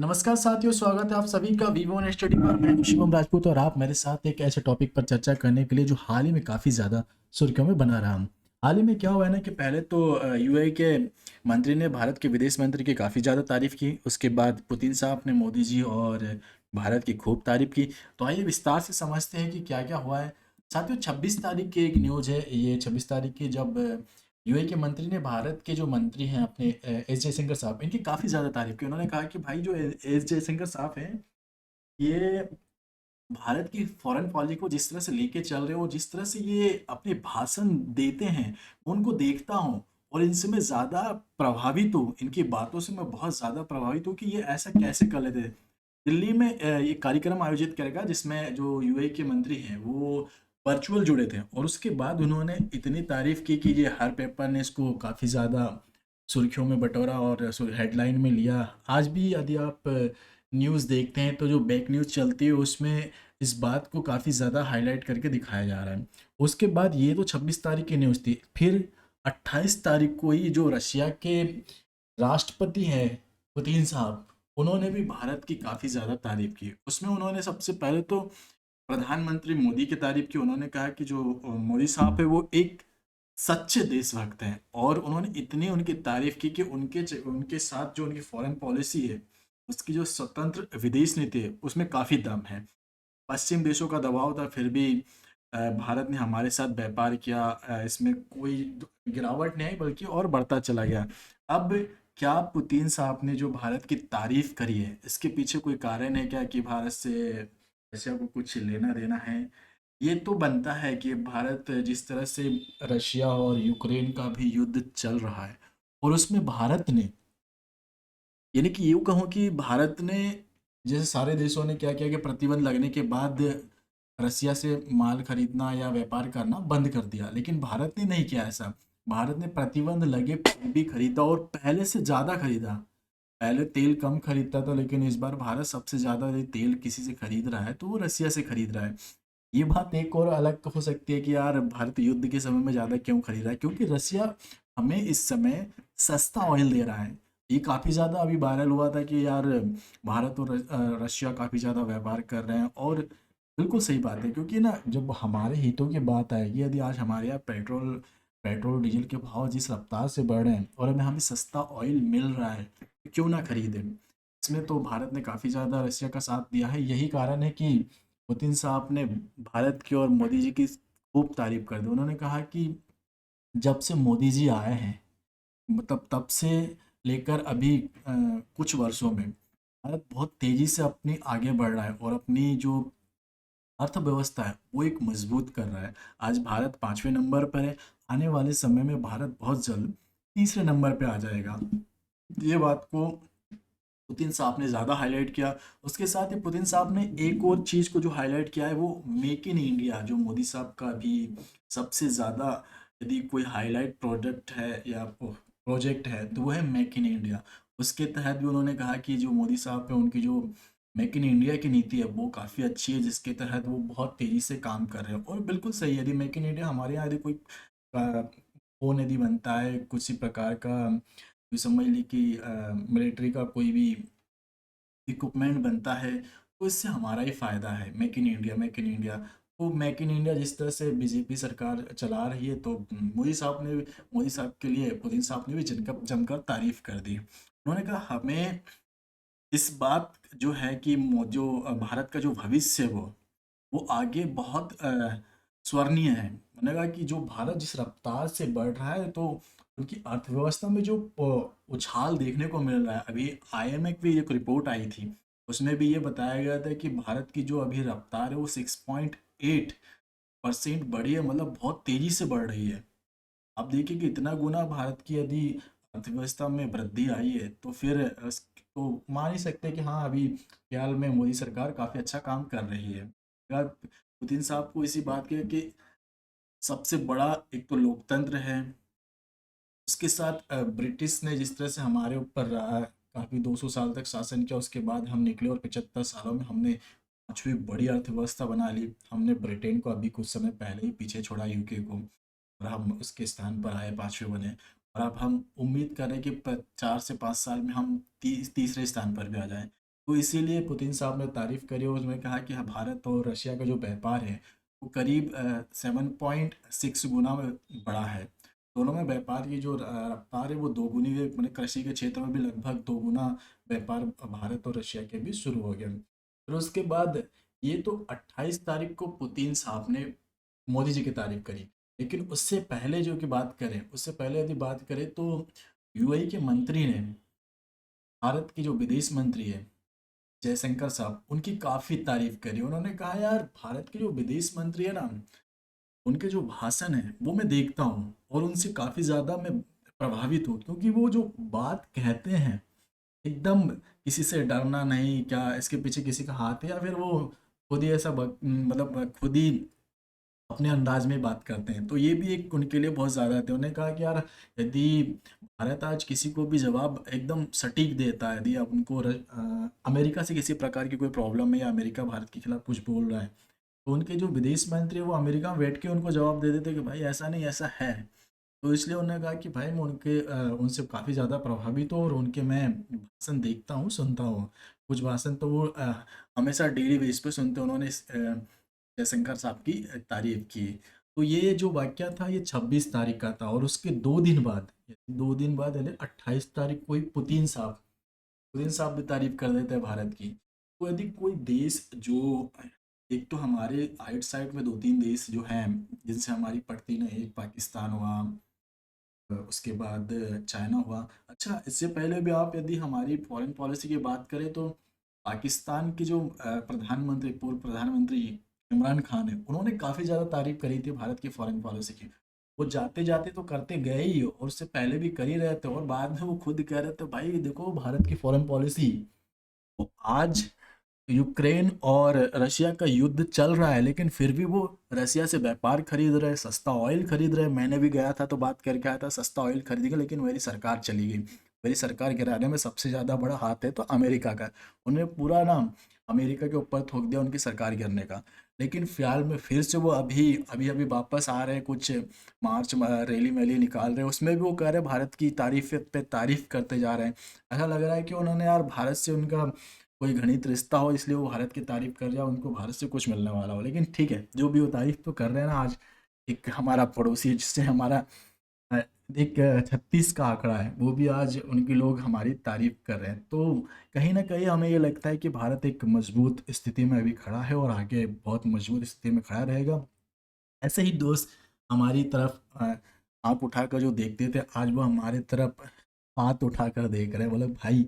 नमस्कार साथियों, स्वागत है आप सभी का वीवो वन स्टडी पर। मैं हूं शिवम राजपूत और आप मेरे साथ एक ऐसे टॉपिक पर चर्चा करने के लिए जो हाल ही में काफ़ी ज़्यादा सुर्खियों में बना रहा हूं। हाल ही में क्या हुआ है ना कि पहले तो यूएई के मंत्री ने भारत के विदेश मंत्री की काफ़ी ज़्यादा तारीफ की। उसके बाद पुतिन साहब ने मोदी जी और भारत की खूब तारीफ की। तो आइए विस्तार से समझते हैं कि क्या क्या हुआ है। साथियों, 26 तारीख की एक न्यूज़ है। ये 26 तारीख की, जब यूएई के मंत्री ने भारत के जो मंत्री हैं अपने एस जयशंकर साहब, इनकी काफ़ी ज़्यादा तारीफ की। उन्होंने कहा कि भाई जो एस जयशंकर साहब हैं, ये भारत की फॉरेन पॉलिसी को जिस तरह से लेके चल रहे हो, जिस तरह से ये अपने भाषण देते हैं, मैं उनको देखता हूँ और इनसे मैं ज़्यादा प्रभावित हूँ। इनकी बातों से मैं बहुत ज़्यादा प्रभावित हूँ कि ये ऐसा कैसे कर लेते हैं। दिल्ली में ये कार्यक्रम आयोजित करेगा जिसमें जो यूएई के मंत्री हैं वो वर्चुअल जुड़े थे, और उसके बाद उन्होंने इतनी तारीफ की कि ये हर पेपर ने इसको काफ़ी ज़्यादा सुर्खियों में बटोरा और हेडलाइन में लिया। आज भी यदि आप न्यूज़ देखते हैं तो जो बैक न्यूज़ चलती है उसमें इस बात को काफ़ी ज़्यादा हाईलाइट करके दिखाया जा रहा है। उसके बाद ये तो 26 तारीख की न्यूज़ थी। फिर 28 तारीख को ही जो रशिया के राष्ट्रपति हैं पुतिन साहब, उन्होंने भी भारत की काफ़ी ज़्यादा तारीफ की। उसमें उन्होंने सबसे पहले तो प्रधानमंत्री मोदी की तारीफ की। उन्होंने कहा कि जो मोदी साहब है वो एक सच्चे देशभक्त हैं, और उन्होंने इतनी उनकी तारीफ की कि उनके साथ जो उनकी फॉरेन पॉलिसी है, उसकी जो स्वतंत्र विदेश नीति है, उसमें काफ़ी दम है। पश्चिम देशों का दबाव था, फिर भी भारत ने हमारे साथ व्यापार किया। इसमें कोई गिरावट नहीं आई, बल्कि और बढ़ता चला गया। अब क्या पुतिन साहब ने जो भारत की तारीफ करी है, इसके पीछे कोई कारण है क्या कि भारत से रशिया को कुछ लेना देना है? ये तो बनता है कि भारत जिस तरह से रशिया और यूक्रेन का भी युद्ध चल रहा है, और उसमें भारत ने, यानी कि यूँ कहूँ कि भारत ने, जैसे सारे देशों ने क्या किया कि प्रतिबंध लगने के बाद रसिया से माल खरीदना या व्यापार करना बंद कर दिया, लेकिन भारत ने नहीं किया ऐसा। भारत ने प्रतिबंध लगे फिर भी खरीदा, और पहले से ज़्यादा खरीदा। पहले तेल कम खरीदता था, लेकिन इस बार भारत सबसे ज़्यादा यदि तेल किसी से खरीद रहा है तो वो रसिया से खरीद रहा है। ये बात एक और अलग हो सकती है कि यार भारत युद्ध के समय में ज़्यादा क्यों खरीद रहा है, क्योंकि रसिया हमें इस समय सस्ता ऑयल दे रहा है। ये काफ़ी ज़्यादा अभी वायरल हुआ था कि यार भारत और रशिया काफ़ी ज़्यादा व्यापार कर रहे हैं, और बिल्कुल सही बात है। क्योंकि ना जब हमारे हितों की बात आएगी, यदि आज हमारे यहाँ पेट्रोल पेट्रोल डीजल के भाव जिस रफ्तार से बढ़ रहे हैं और हमें हमें सस्ता ऑयल मिल रहा है, तो क्यों ना खरीदें। इसमें तो भारत ने काफ़ी ज़्यादा रशिया का साथ दिया है। यही कारण है कि पुतिन साहब ने भारत की और मोदी जी की खूब तारीफ कर दी। उन्होंने कहा कि जब से मोदी जी आए हैं, मतलब तब से लेकर अभी कुछ वर्षों में भारत बहुत तेजी से अपनी आगे बढ़ रहा है, और अपनी जो अर्थव्यवस्था है वो एक मजबूत कर रहा है। आज भारत 5वें नंबर पर है। आने वाले समय में भारत बहुत जल्द तीसरे नंबर पे आ जाएगा। ये बात को पुतिन साहब ने ज़्यादा हाईलाइट किया। उसके साथ ही पुतिन साहब ने एक और चीज़ को जो हाईलाइट किया है, वो मेक इन इंडिया, जो मोदी साहब का भी सबसे ज़्यादा यदि कोई हाईलाइट प्रोडक्ट है या प्रोजेक्ट है तो वो है मेक इन इंडिया। उसके तहत भी उन्होंने कहा कि जो मोदी साहब है उनकी जो मेक इन इंडिया की नीति है वो काफ़ी अच्छी है, जिसके तहत वो बहुत तेज़ी से काम कर रहे हैं। और बिल्कुल सही है, यदि मेक इन इंडिया हमारे यहाँ यदि कोई फ़ोन यदि बनता है किसी प्रकार का, ये समझ ली कि मिलिट्री का कोई भी इक्विपमेंट बनता है, तो इससे हमारा ही फ़ायदा है। Make in India, make in India. तो मेक इन इंडिया जिस तरह से बीजेपी सरकार चला रही है, तो मोदी साहब के लिए पुतिन साहब ने भी जमकर तारीफ कर दी। उन्होंने कहा हमें इस बात जो है कि भारत का जो भविष्य है वो आगे बहुत स्वर्णीय है। मैंने कहा कि जो भारत जिस रफ्तार से बढ़ रहा है, तो उनकी अर्थव्यवस्था में जो उछाल देखने को मिल रहा है। अभी आईएमएफ की एक रिपोर्ट आई थी, उसमें भी ये बताया गया था कि भारत की जो अभी रफ्तार है वो 6.8% बढ़ी है, मतलब बहुत तेजी से बढ़ रही है। आप देखिए कि इतना गुना भारत की यदि अर्थव्यवस्था में वृद्धि आई है, तो फिर तो मान ही सकते हैं कि हाँ, अभी फिलहाल में मोदी सरकार काफ़ी अच्छा काम कर रही है। अगर पुतिन साहब को इसी बात के कि सबसे बड़ा एक तो लोकतंत्र है, उसके साथ ब्रिटिश ने जिस तरह से हमारे ऊपर रहा, काफ़ी 200 साल तक शासन किया, उसके बाद हम निकले और 75 सालों में हमने पाँचवीं बड़ी अर्थव्यवस्था बना ली। हमने ब्रिटेन को अभी कुछ समय पहले ही पीछे छोड़ा, यूके को, और हम उसके स्थान पर आए, 5वें बने। और अब हम उम्मीद कर रहे हैं कि 4 से 5 साल में हम तीसरे स्थान पर भी आ जाएं। तो इसीलिए पुतिन साहब ने तारीफ करी और उसमें कहा कि हाँ, भारत और रशिया का जो व्यापार है वो करीब 7.6 गुना में बढ़ा है। दोनों में व्यापार की जो रफ्तार है वो दोगुनी है, मैंने कृषि के क्षेत्र में भी लगभग दोगुना व्यापार भारत और रशिया के बीच शुरू हो गया। फिर उसके बाद ये तो 28 तारीख को पुतिन साहब ने मोदी जी की तारीफ करी, लेकिन उससे पहले जो की बात करें, उससे पहले यदि बात करें तो यूएई के मंत्री ने भारत के जो विदेश मंत्री है जयशंकर साहब, उनकी काफ़ी तारीफ करी। उन्होंने कहा यार भारत के जो विदेश मंत्री है ना, उनके जो भाषण है वो मैं देखता हूँ और उनसे काफ़ी ज़्यादा मैं प्रभावित हूँ, क्योंकि वो जो बात कहते हैं एकदम किसी से डरना नहीं, क्या इसके पीछे किसी का हाथ है, या फिर वो खुद ही ऐसा मतलब खुद ही अपने अंदाज में बात करते हैं। तो ये भी एक उनके लिए बहुत ज़्यादा थे। उन्होंने कहा कि यार यदि भारत आज किसी को भी जवाब एकदम सटीक देता है, यदि अब उनको अमेरिका से किसी प्रकार की कोई प्रॉब्लम है या अमेरिका भारत के खिलाफ कुछ बोल रहा है, तो उनके जो विदेश मंत्री है वो अमेरिका में बैठ के उनको जवाब दे देते कि भाई ऐसा नहीं ऐसा है। तो इसलिए उन्होंने कहा कि भाई मैं उनसे काफ़ी ज़्यादा प्रभावित हूँ और उनके मैं भाषण देखता हूँ, सुनता हूँ। कुछ भाषण तो वो हमेशा डेली बेस पे सुनते हैं। उन्होंने जयशंकर साहब की तारीफ की। तो ये जो वाकया था ये 26 तारीख का था और उसके 2 दिन बाद यानी 28 तारीख को ही पुतिन साहब भी तारीफ कर देते हैं भारत की। तो यदि कोई देश जो, एक तो हमारे आइट साइड में 2-3 देश जो हैं जिनसे हमारी पड़ती नहीं, एक पाकिस्तान हुआ, उसके बाद चाइना हुआ। अच्छा, इससे पहले भी आप यदि हमारी फॉरेन पॉलिसी की बात करें तो पाकिस्तान के जो पूर्व प्रधानमंत्री इमरान खान है, उन्होंने काफ़ी ज़्यादा तारीफ करी थी भारत की फॉरेन पॉलिसी की। वो जाते जाते तो करते गए ही और उससे पहले भी कर ही रहे थे और बाद में वो खुद कह रहे थे भाई देखो भारत की फॉरेन पॉलिसी। तो आज यूक्रेन और रशिया का युद्ध चल रहा है, लेकिन फिर भी वो रशिया से व्यापार खरीद रहे, सस्ता ऑयल खरीद रहे। मैंने भी गया था तो बात करके आया था, सस्ता ऑयल खरीदेंगे, लेकिन मेरी सरकार चली गई। मेरी सरकार गिराने में सबसे ज़्यादा बड़ा हाथ है तो अमेरिका का। उन्होंने पूरा नाम अमेरिका के ऊपर थोप दिया उनकी सरकार गिरने का। लेकिन फिलहाल में फिर से वो अभी अभी अभी वापस आ रहे हैं, कुछ मार्च रैली वैली निकाल रहे हैं, उसमें भी वो कह रहे हैं भारत की तारीफ पे तारीफ करते जा रहे हैं। ऐसा लग रहा है कि उन्होंने यार भारत से उनका कोई घनित रिश्ता हो, इसलिए वो भारत की तारीफ कर रहा है, उनको भारत से कुछ मिलने वाला हो। लेकिन ठीक है, जो भी वो तारीफ तो कर रहे हैं ना। आज एक हमारा पड़ोसी है जिससे हमारा अ, एक 36 का आंकड़ा है, वो भी आज उनके लोग हमारी तारीफ कर रहे हैं। तो कहीं ना कहीं हमें ये लगता है कि भारत एक मजबूत स्थिति में अभी खड़ा है और आगे बहुत मजबूत स्थिति में खड़ा रहेगा। ऐसे ही दोस्त हमारी तरफ आँख उठाकर जो देखते थे, आज वो हमारे तरफ हाथ उठाकर देख रहे हैं, बोले भाई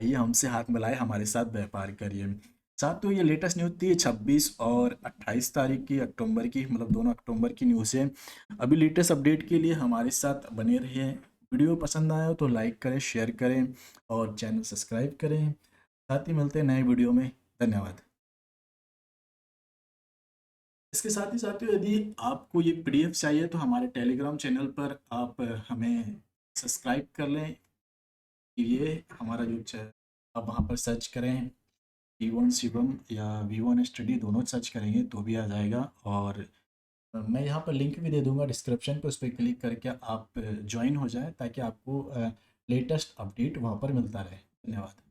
ये हमसे हाथ मिलाए, हमारे साथ व्यापार करिए। साथ तो ये लेटेस्ट न्यूज़ थी 26 और 28 तारीख की अक्टूबर की, मतलब दोनों अक्टूबर की न्यूज़ है। अभी लेटेस्ट अपडेट के लिए हमारे साथ बने रहिए। वीडियो पसंद आया हो तो लाइक करें, शेयर करें और चैनल सब्सक्राइब करें। साथ ही मिलते हैं नए वीडियो में। धन्यवाद। इसके साथ ही साथियों, यदि आपको ये पीडीएफ चाहिए तो हमारे टेलीग्राम चैनल पर आप हमें सब्सक्राइब कर लें। ये हमारा जो आप वहाँ पर सर्च करें V1 शिवम या V1 स्टडी, दोनों सर्च करेंगे तो भी आ जाएगा। और मैं यहाँ पर लिंक भी दे दूँगा डिस्क्रिप्शन पे, उस पर क्लिक करके आप ज्वाइन हो जाएं ताकि आपको लेटेस्ट अपडेट वहाँ पर मिलता रहे। धन्यवाद।